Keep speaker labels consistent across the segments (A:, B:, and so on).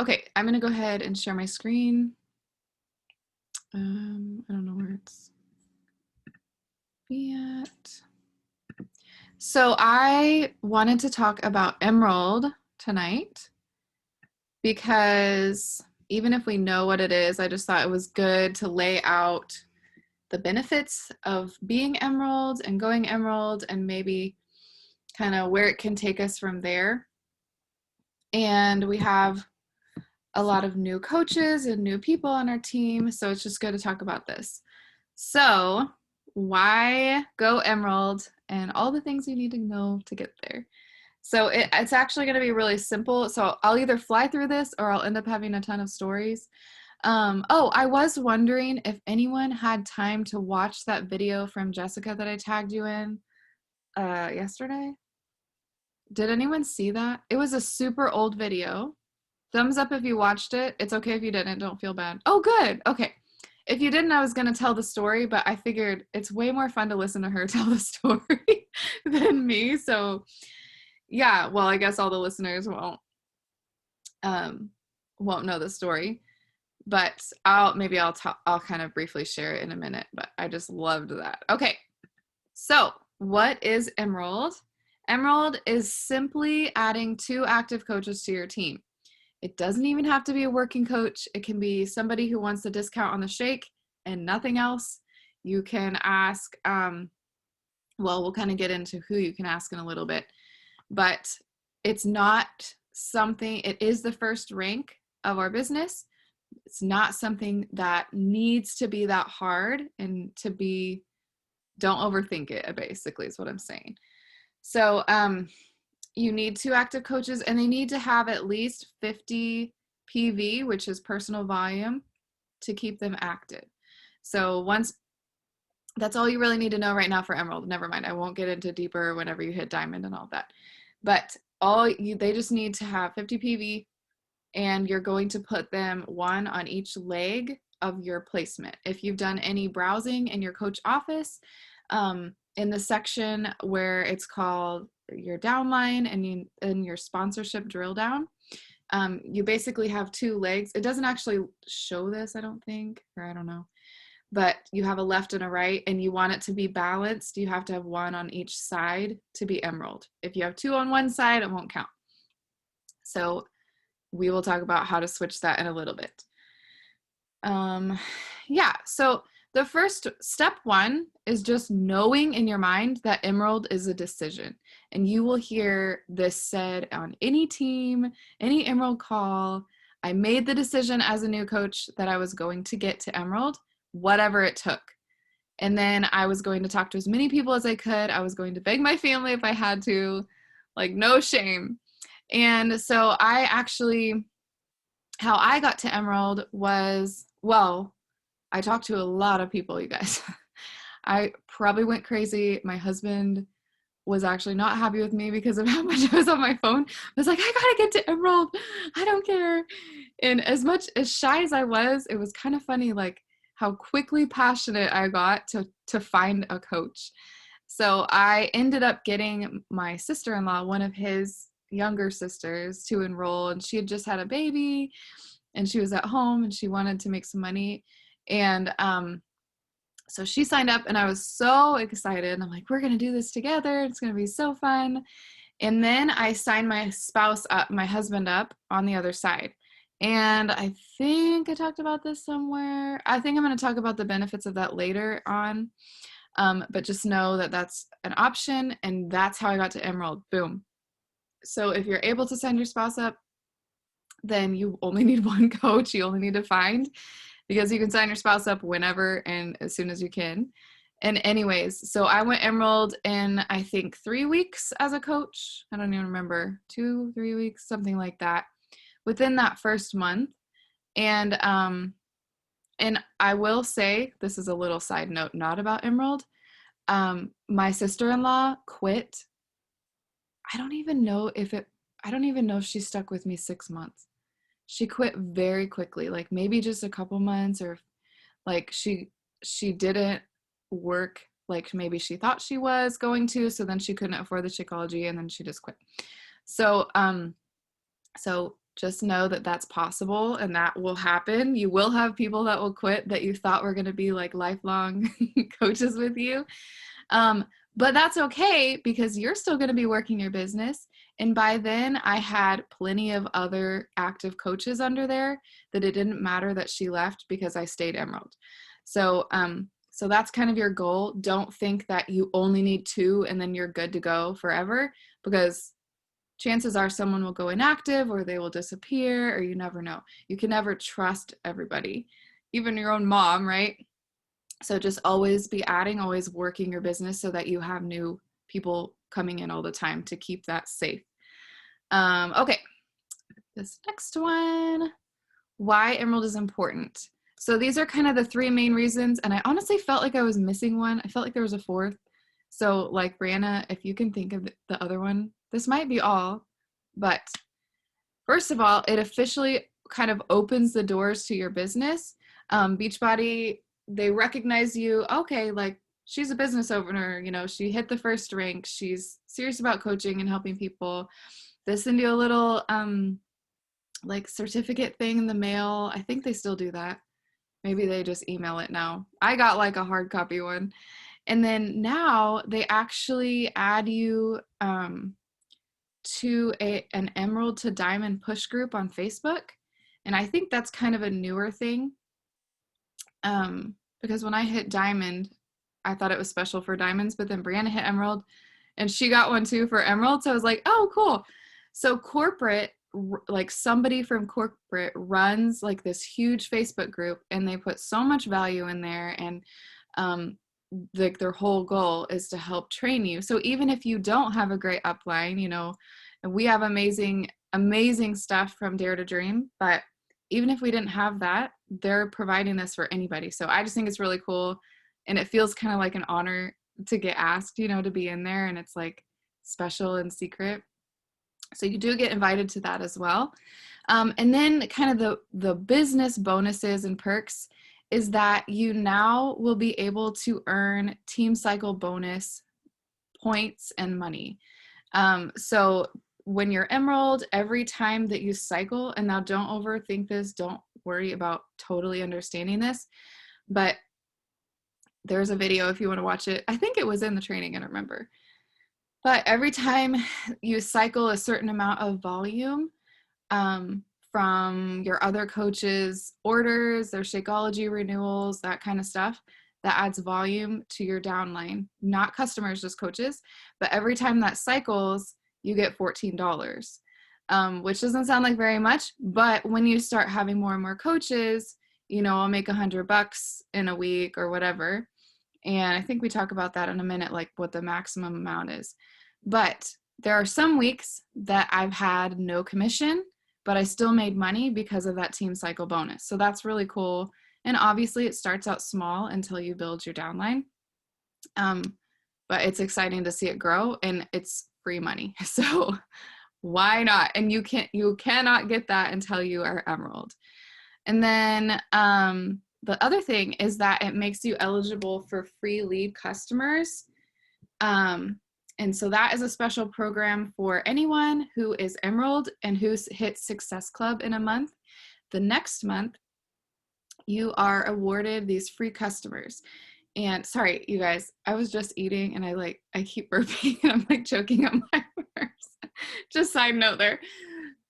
A: Okay, I'm gonna go ahead and share my screen. I don't know where it's be at. So I wanted to talk about Emerald tonight because even if we know what it is, I just thought it was good to lay out the benefits of being Emerald and going Emerald and maybe kind of where it can take us from there. And we have a lot of new coaches and new people on our team, so it's just good to talk about this. So, why go Emerald and all the things you need to know to get there? So, it's actually going to be really simple. So, I'll either fly through this or I'll end up having a ton of stories. Oh, I was wondering if anyone had time to watch that video from Jessica that I tagged you in yesterday. Did anyone see that? It was a super old video. Thumbs up if you watched it. It's okay if you didn't. Don't feel bad. Oh, good. Okay. If you didn't, I was going to tell the story, but I figured it's way more fun to listen to her tell the story than me. So, yeah, well, I guess all the listeners won't know the story, but I'll kind of briefly share it in a minute, but I just loved that. Okay. So, what is Emerald? Emerald is simply adding 2 active coaches to your team. It doesn't even have to be a working coach. It can be somebody who wants a discount on the shake and nothing else. You can ask, we'll kind of get into who you can ask in a little bit, but it's not something, it is the first rank of our business. It's not something that needs to be that hard and don't overthink it, basically, is what I'm saying. So, you need 2 active coaches and they need to have at least 50 PV, which is personal volume, to keep them active. So that's all you really need to know right now for Emerald. Never mind, I won't get into deeper whenever you hit Diamond and all that. But they just need to have 50 PV and you're going to put them 1 on each leg of your placement. If you've done any browsing in your coach office, in the section where it's called your downline and your sponsorship drill down, you basically have 2 legs. It doesn't actually show this, I don't think, or I don't know, but you have a left and a right and you want it to be balanced. You have to have 1 on each side to be Emerald. If you have 2 on one side, it won't count. So we will talk about how to switch that in a little bit. Yeah, so the first step 1 is just knowing in your mind that Emerald is a decision. And you will hear this said on any team, any Emerald call. I made the decision as a new coach that I was going to get to Emerald, whatever it took. And then I was going to talk to as many people as I could. I was going to beg my family if I had to, like no shame. And so how I got to Emerald was, I talked to a lot of people, you guys. I probably went crazy. My husband was actually not happy with me because of how much I was on my phone. I was like, I gotta get to Emerald. I don't care. And as much as shy as I was, it was kind of funny, like how quickly passionate I got to find a coach. So I ended up getting my sister-in-law, one of his younger sisters, to enroll, and she had just had a baby and she was at home and she wanted to make some money. And so she signed up and I was so excited. I'm like, we're going to do this together. It's going to be so fun. And then I signed my husband up on the other side. And I think I talked about this somewhere. I think I'm going to talk about the benefits of that later on. But just know that that's an option and that's how I got to Emerald. Boom. So if you're able to sign your spouse up, then you only need 1 coach. You only need to find, because you can sign your spouse up whenever and as soon as you can. And anyways, so I went Emerald in, I think, 3 weeks as a coach. I don't even remember, 2-3 weeks, something like that, within that first month. And I will say, this is a little side note, not about Emerald. My sister-in-law quit. I don't even know if she stuck with me 6 months. She quit very quickly, like maybe just a couple months, or like she didn't work like maybe she thought she was going to, so then she couldn't afford the Shakeology and then she just quit. So just know that that's possible and that will happen. You will have people that will quit that you thought were going to be like lifelong coaches with you. But that's okay because you're still going to be working your business. And by then I had plenty of other active coaches under there that it didn't matter that she left because I stayed Emerald. So, so that's kind of your goal. Don't think that you only need 2 and then you're good to go forever, because chances are someone will go inactive or they will disappear, or you never know. You can never trust everybody, even your own mom, right? So just always be adding, always working your business so that you have new people coming in all the time to keep that safe. Okay, this next one, why Emerald is important. So these are kind of the 3 main reasons, and I honestly felt like I was missing one. I felt like there was a 4th. So like Brianna, if you can think of the other one, this might be all, but first of all, it officially kind of opens the doors to your business. Beachbody, they recognize you. Okay, like she's a business owner, you know, she hit the first rank. She's serious about coaching and helping people. They send you a little like certificate thing in the mail. I think they still do that. Maybe they just email it now. I got like a hard copy one. And then now they actually add you to an Emerald to Diamond push group on Facebook. And I think that's kind of a newer thing, because when I hit Diamond, I thought it was special for Diamonds, but then Brianna hit Emerald and she got one too for Emerald. So I was like, oh, cool. So corporate, like somebody from corporate runs like this huge Facebook group, and they put so much value in there, and like their whole goal is to help train you. So even if you don't have a great upline, you know, we have amazing stuff from Dare to Dream, but even if we didn't have that, they're providing this for anybody. So I just think it's really cool, and it feels kind of like an honor to get asked, you know, to be in there, and it's like special and secret. So you do get invited to that as well. And then kind of the business bonuses and perks is that you now will be able to earn Team Cycle bonus points and money. So when you're Emerald, every time that you cycle, and now don't overthink this, don't worry about totally understanding this, but there's a video if you want to watch it. I think it was in the training, I don't remember. But every time you cycle a certain amount of volume from your other coaches' orders, their Shakeology renewals, that kind of stuff, that adds volume to your downline. Not customers, just coaches. But every time that cycles, you get $14, which doesn't sound like very much. But when you start having more and more coaches, you know, I'll make $100 in a week or whatever. And I think we talk about that in a minute, like what the maximum amount is. But there are some weeks that I've had no commission, but I still made money because of that Team Cycle bonus. So that's really cool. And obviously it starts out small until you build your downline. But it's exciting to see it grow, and it's free money. So why not? And you cannot get that until you are Emerald. And then the other thing is that it makes you eligible for free lead customers. And so that is a special program for anyone who is Emerald and who's hit Success Club in a month. The next month, you are awarded these free customers. And sorry, you guys, I was just eating and I keep burping and I'm like choking on my words. Just side note there.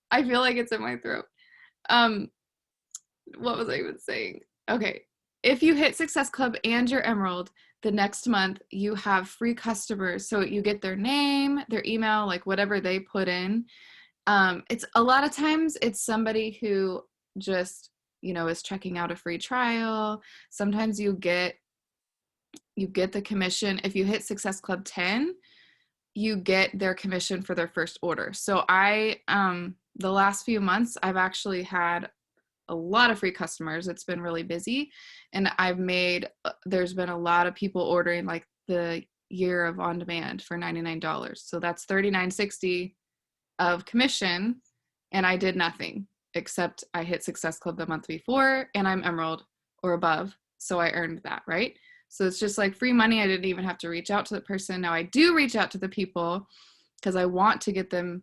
A: I feel like it's in my throat. What was I even saying? Okay. If you hit Success Club and you're Emerald, the next month you have free customers. So you get their name, their email, like whatever they put in. It's a lot of times it's somebody who just, you know, is checking out a free trial. Sometimes you get the commission. If you hit Success Club 10, you get their commission for their first order. So the last few months, I've actually had a lot of free customers. It's been really busy, and there's been a lot of people ordering like the year of on demand for $99. So that's $39.60 of commission, and I did nothing except I hit Success Club the month before, and I'm Emerald or above, so I earned that, right? So it's just like free money. I didn't even have to reach out to the person. Now I do reach out to the people because I want to get them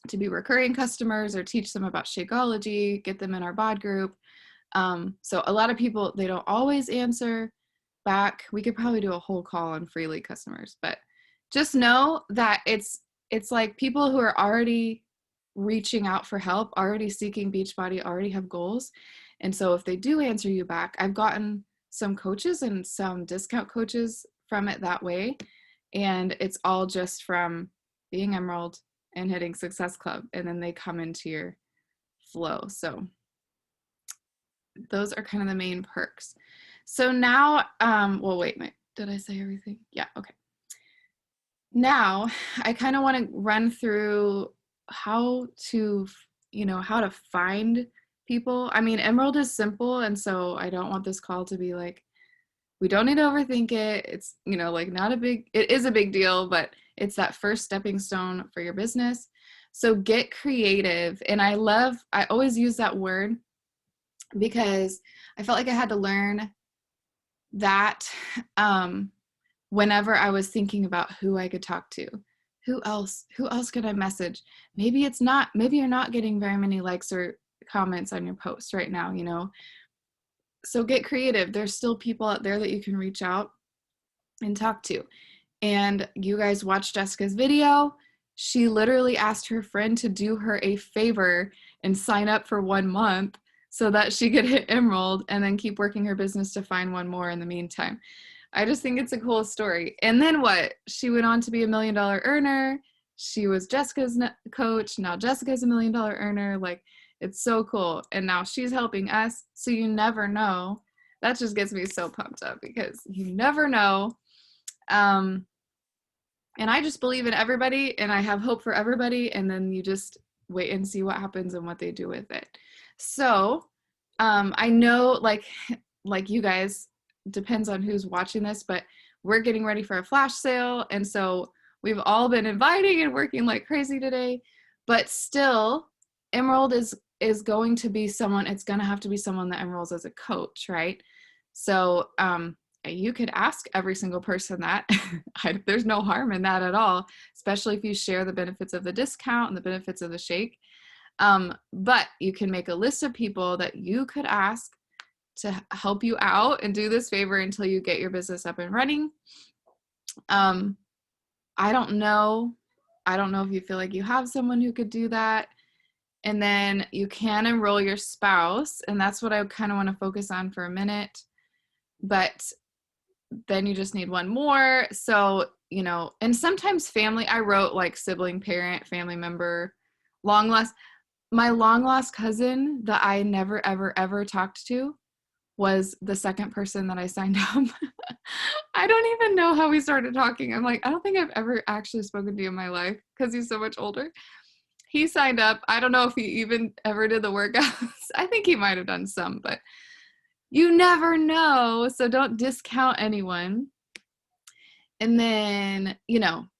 A: to be recurring customers or teach them about Shakeology, get them in our bod group. So a lot of people, they don't always answer back. We could probably do a whole call on free league customers, but just know that it's like people who are already reaching out for help, already seeking Beachbody, already have goals. And so if they do answer you back, I've gotten some coaches and some discount coaches from it that way. And it's all just from being Emerald and hitting Success Club. And then they come into your flow. So those are kind of the main perks. So now, well, wait, did I say everything? Yeah, okay. Now I kind of want to run through how to, how to find people. I mean, Emerald is simple. And so I don't want this call to be like, we don't need to overthink it. It's, like it is a big deal, but it's that first stepping stone for your business. So get creative. And I always use that word because I felt like I had to learn that whenever I was thinking about who I could talk to, who else could I message? Maybe you're not getting very many likes or comments on your post right now, So get creative. There's still people out there that you can reach out and talk to. And you guys watched Jessica's video. She literally asked her friend to do her a favor and sign up for 1 month so that she could hit Emerald and then keep working her business to find one more in the meantime. I just think it's a cool story. And then what? She went on to be $1 million earner. She was Jessica's coach. Now Jessica's $1 million earner. Like, it's so cool. And now she's helping us. So you never know. That just gets me so pumped up because you never know. And I just believe in everybody and I have hope for everybody. And then you just wait and see what happens and what they do with it. So I know like you guys, depends on who's watching this, but we're getting ready for a flash sale. And so we've all been inviting and working like crazy today, but still Emerald is going to be someone, it's going to have to be someone that enrolls as a coach, right? So you could ask every single person that. There's no harm in that at all, especially if you share the benefits of the discount and the benefits of the shake. But you can make a list of people that you could ask to help you out and do this favor until you get your business up and running. I don't know if you feel like you have someone who could do that. And then you can enroll your spouse, and that's what I kind of want to focus on for a minute. But then you just need one more. So, and sometimes family, I wrote like sibling, parent, family member, my long lost cousin that I never, ever, ever talked to was the second person that I signed up. I don't even know how we started talking. I'm like, I don't think I've ever actually spoken to you in my life because he's so much older. He signed up. I don't know if he even ever did the workouts. I think he might have done some, but you never know. So don't discount anyone. And then,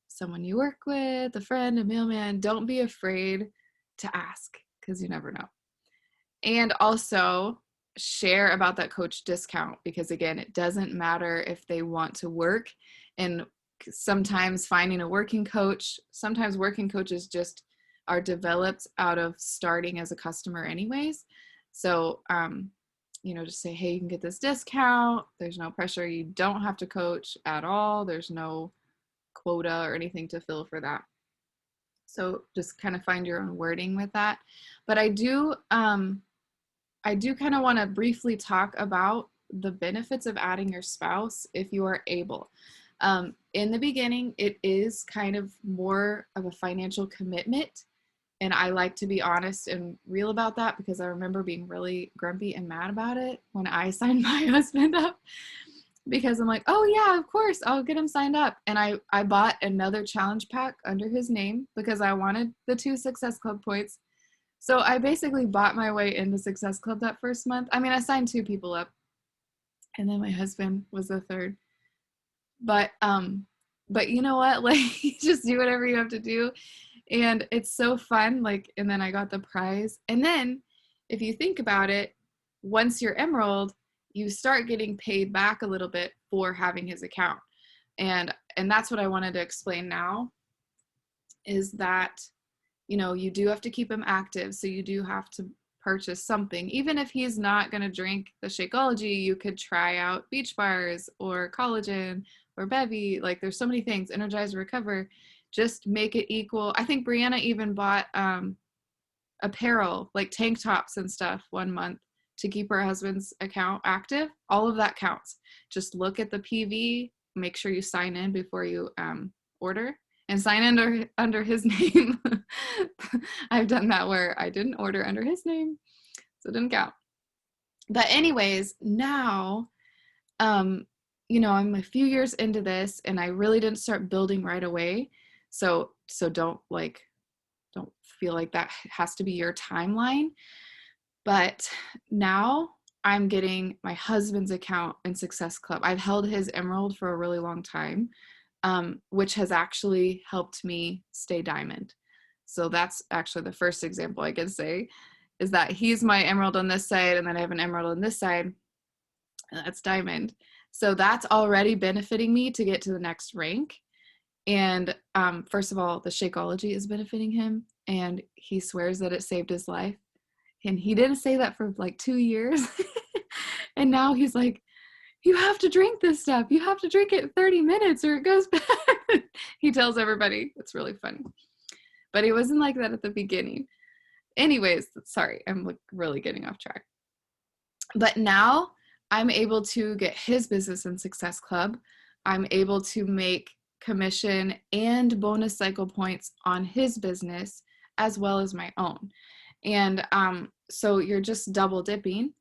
A: someone you work with, a friend, a mailman, don't be afraid to ask because you never know. And also share about that coach discount because again, it doesn't matter if they want to work. And sometimes finding a working coach, sometimes working coaches just are developed out of starting as a customer anyways. So, just say, hey, you can get this discount. There's no pressure. You don't have to coach at all. There's no quota or anything to fill for that. So just kind of find your own wording with that. But I do kind of want to briefly talk about the benefits of adding your spouse if you are able. In the beginning, it is kind of more of a financial commitment. And I like to be honest and real about that because I remember being really grumpy and mad about it when I signed my husband up because I'm like, oh yeah, of course, I'll get him signed up. And I bought another challenge pack under his name because I wanted the 2 Success Club points. So I basically bought my way into Success Club that first month. I mean, I signed 2 people up and then my husband was the third. But you know what? Like, just do whatever you have to do. And it's so fun. Like, and then I got the prize. And then if you think about it, once you're Emerald, you start getting paid back a little bit for having his account. And that's what I wanted to explain now is that you know, you do have to keep him active. So you do have to purchase something. Even if he's not going to drink the Shakeology, you could try out Beach Bars or collagen or Bevy. Like there's so many things, Energize, Recover, just make it equal. I think Brianna even bought apparel, like tank tops and stuff 1 month to keep her husband's account active. All of that counts. Just look at the PV, make sure you sign in before you order, and sign under his name. I've done that where I didn't order under his name, so it didn't count. But anyways, now, you know, I'm a few years into this and I really didn't start building right away. So don't feel like that has to be your timeline. But now I'm getting my husband's account in Success Club. I've held his Emerald for a really long time, which has actually helped me stay Diamond. So that's actually the first example I can say, is that he's my Emerald on this side, and then I have an Emerald on this side, and that's Diamond. So that's already benefiting me to get to the next rank. And first of all, the Shakeology is benefiting him, and he swears that it saved his life. And he didn't say that for like 2 years. And now he's like, you have to drink this stuff. You have to drink it 30 minutes or it goes bad. He tells everybody. It's really funny. But he wasn't like that at the beginning. Anyways, sorry, I'm like really getting off track. But now I'm able to get his business in Success Club. I'm able to make commission and bonus cycle points on his business as well as my own. And so you're just double dipping.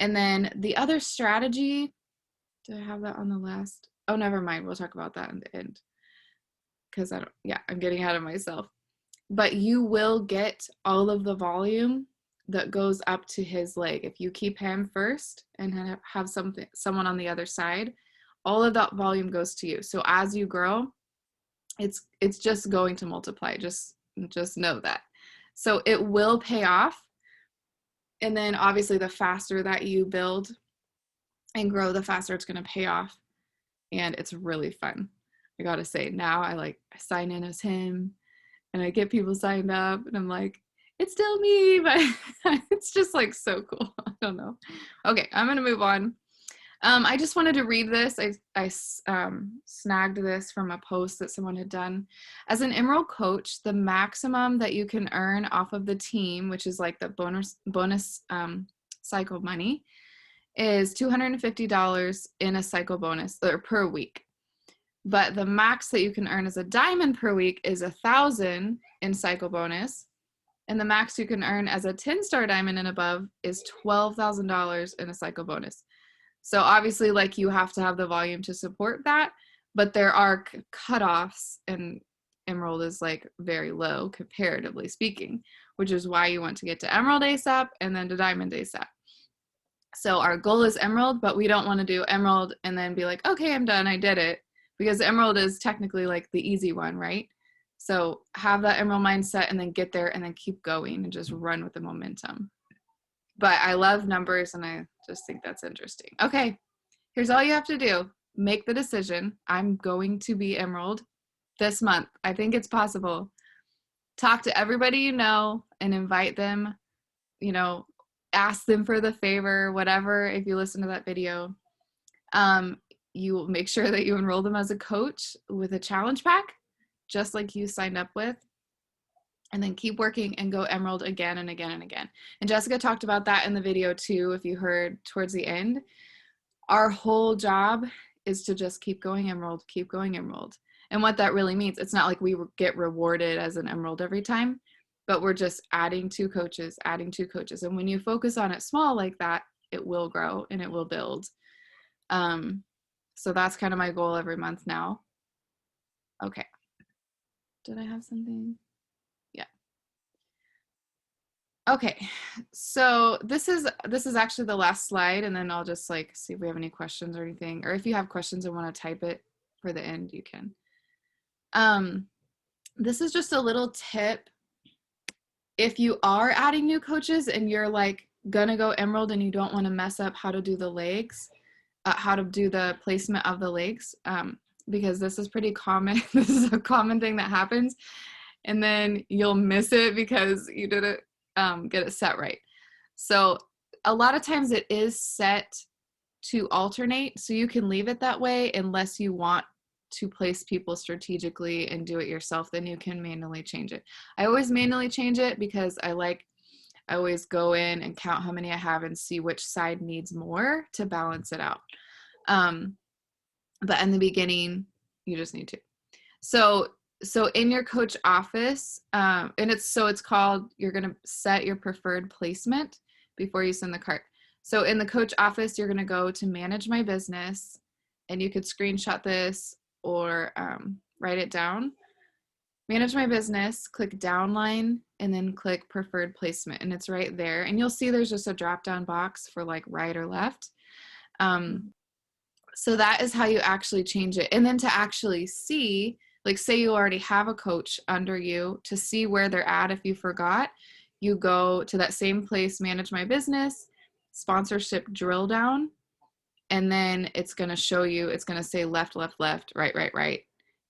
A: And then the other strategy, do I have that on the last? Oh, never mind. We'll talk about that in the end. Because I'm getting ahead of myself. But you will get all of the volume that goes up to his leg. If you keep him first and have someone on the other side, all of that volume goes to you. So as you grow, it's just going to multiply. Just know that. So it will pay off. And then obviously the faster that you build and grow, the faster it's going to pay off. And it's really fun. I got to say, now I sign in as him and I get people signed up and I'm like, it's still me, but it's just like so cool. I don't know. Okay, I'm going to move on. I just wanted to read this. I snagged this from a post that someone had done. As an Emerald coach, the maximum that you can earn off of the team, which is like the bonus cycle money, is $250 in a cycle bonus or per week. But the max that you can earn as a Diamond per week is $1,000 in cycle bonus. And the max you can earn as a 10-star Diamond and above is $12,000 in a cycle bonus. So obviously, like, you have to have the volume to support that, but there are cutoffs, and Emerald is like very low comparatively speaking, which is why you want to get to Emerald ASAP and then to Diamond ASAP. So our goal is Emerald, but we don't want to do Emerald and then be like, okay, I'm done, I did it, because Emerald is technically like the easy one, right? So have that Emerald mindset and then get there and then keep going and just run with the momentum. But I love numbers and I just think that's interesting. Okay, here's all you have to do. Make the decision. I'm going to be Emerald this month. I think it's possible. Talk to everybody you know and invite them, you know, ask them for the favor, whatever, if you listen to that video. You make sure that you enroll them as a coach with a challenge pack, just like you signed up with. And then keep working and go Emerald again and again and again. And Jessica talked about that in the video too, if you heard towards the end. Our whole job is to just keep going Emerald, keep going Emerald. And what that really means, it's not like we get rewarded as an Emerald every time, but we're just adding two coaches. And when you focus on it small like that, it will grow and it will build. So that's kind of my goal every month now. Okay. Did I have something? Okay, so this is actually the last slide, and then I'll just like see if we have any questions or anything, or if you have questions and want to type it for the end, you can. This is just a little tip. If you are adding new coaches and you're like gonna go Emerald and you don't want to mess up how to do the legs, how to do the placement of the legs, because this is pretty common. This is a common thing that happens. and then you'll miss it because you didn't get it set right. So a lot of times it is set to alternate, so you can leave it that way unless you want to place people strategically and do it yourself, then you can manually change it. I always manually change it because I always go in and count how many I have and see which side needs more to balance it out. But in the beginning, you just need to. So in your coach office, and it's called, you're going to set your preferred placement before you send the cart. So in the coach office, you're going to go to manage my business, and you could screenshot this or write it down. Manage my business, click downline, and then click preferred placement. And it's right there. And you'll see there's just a drop-down box for like right or left. So that is how you actually change it. And then to actually see, like say you already have a coach under you, to see where they're at if you forgot, you go to that same place, manage my business, sponsorship drill down, and then it's going to show you, it's going to say left, left, left, right, right, right,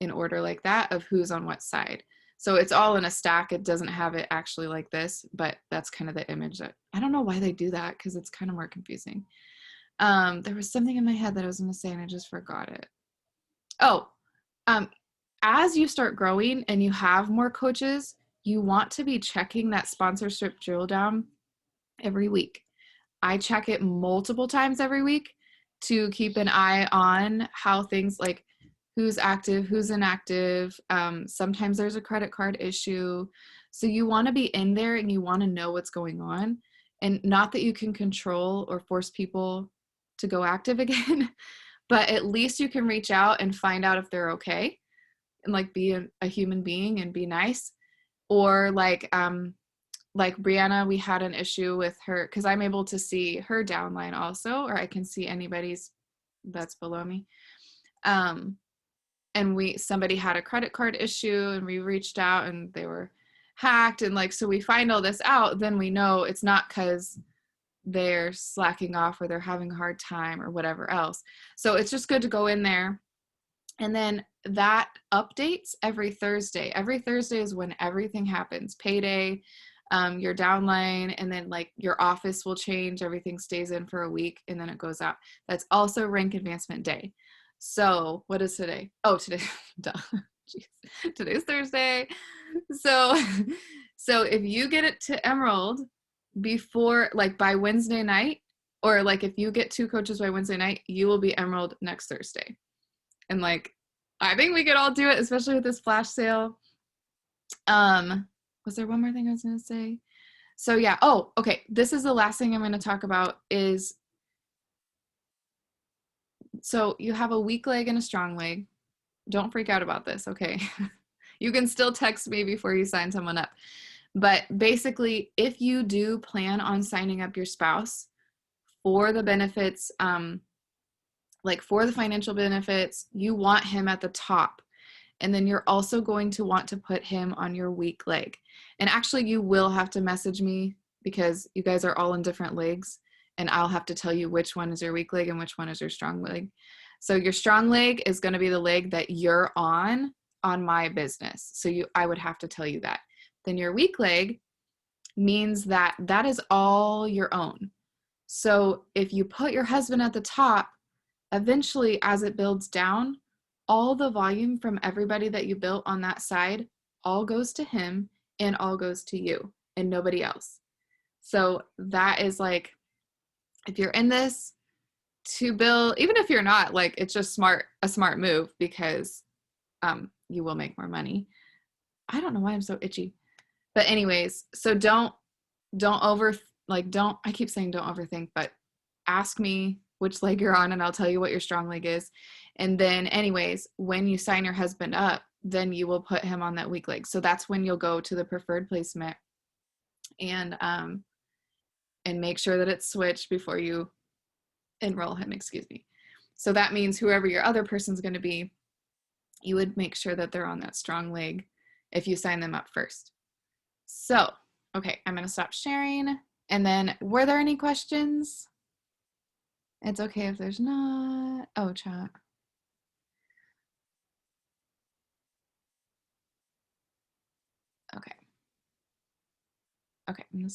A: in order like that of who's on what side. So it's all in a stack. It doesn't have it actually like this, but that's kind of the image that, I don't know why they do that because it's kind of more confusing. There was something in my head that I was going to say and I just forgot it. As you start growing and you have more coaches, you want to be checking that sponsorship drill down every week. I check it multiple times every week to keep an eye on how things, like who's active, who's inactive. Sometimes there's a credit card issue. So you want to be in there and you want to know what's going on. And not that you can control or force people to go active again, but at least you can reach out and find out if they're okay and like be a human being and be nice. Or like Brianna, we had an issue with her because I'm able to see her downline also, or I can see anybody's that's below me. And somebody had a credit card issue and we reached out and they were hacked. And like, so we find all this out, then we know it's not because they're slacking off or they're having a hard time or whatever else. So it's just good to go in there. And then that updates every Thursday. Every Thursday is when everything happens. Payday, your downline, and then like your office will change. Everything stays in for a week and then it goes out. That's also rank advancement day. So what is today? Oh, today, duh. Jeez. Today's Thursday. So if you get it to Emerald before, like by Wednesday night, or like if you get 2 coaches by Wednesday night, you will be Emerald next Thursday. And like, I think we could all do it, especially with this flash sale. Was there one more thing I was going to say? So yeah. Oh, okay. This is the last thing I'm going to talk about is, so you have a weak leg and a strong leg. Don't freak out about this. Okay. You can still text me before you sign someone up. But basically, if you do plan on signing up your spouse for the benefits, like for the financial benefits, you want him at the top. And then you're also going to want to put him on your weak leg. And actually, you will have to message me because you guys are all in different legs. And I'll have to tell you which one is your weak leg and which one is your strong leg. So your strong leg is going to be the leg that you're on my business. So I would have to tell you that. Then your weak leg means that is all your own. So if you put your husband at the top, eventually as it builds down, all the volume from everybody that you built on that side all goes to him and all goes to you and nobody else. So that is like, if you're in this to build, even if you're not, like it's just a smart move because you will make more money. I don't know why I'm so itchy. But anyways, so don't I keep saying don't overthink, but ask me which leg you're on and I'll tell you what your strong leg is. And then anyways, when you sign your husband up, then you will put him on that weak leg. So that's when you'll go to the preferred placement and make sure that it's switched before you enroll him, So that means whoever your other person's going to be, you would make sure that they're on that strong leg if you sign them up first. So, okay, I'm going to stop sharing. And then, were there any questions? It's okay if there's not. Oh, chat. Okay, I'm gonna